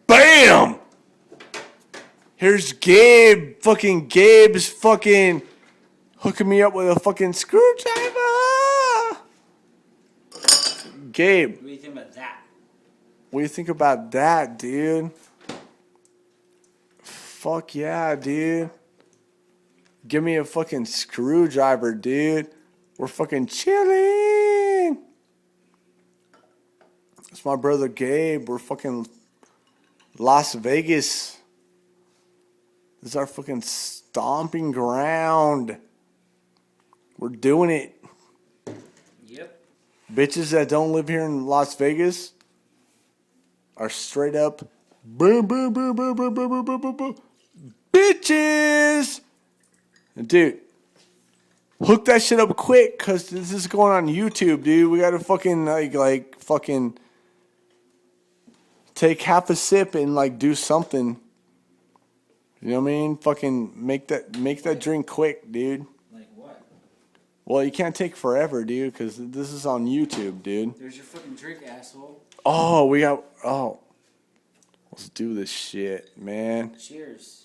Bam! Here's Gabe. Fucking Gabe's fucking hooking me up with a fucking screwdriver. Gabe. What do you think about that? What do you think about that, dude? Fuck yeah, dude. Give me a fucking screwdriver, dude. We're fucking chilling. It's my brother Gabe. We're fucking Las Vegas. This is our fucking stomping ground. We're doing it. Yep. Bitches that don't live here in Las Vegas are straight up boom, boom, boom, boom, boom, boom, boom, boom, boom, boom. Bitches. Dude, hook that shit up quick, cause this is going on YouTube, dude. We gotta fucking like fucking take half a sip and like do something. You know what I mean? Fucking make that drink quick, dude. Like what? Well, you can't take forever, dude, cause this is on YouTube, dude. There's your fucking drink, asshole. Let's do this shit, man. Cheers.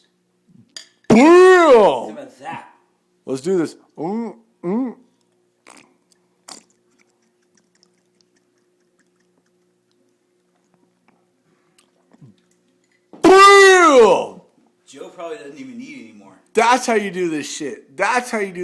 Boom! What about that? Let's do this. Boom! Joe probably doesn't even need anymore. That's how you do this shit. That's how you do that.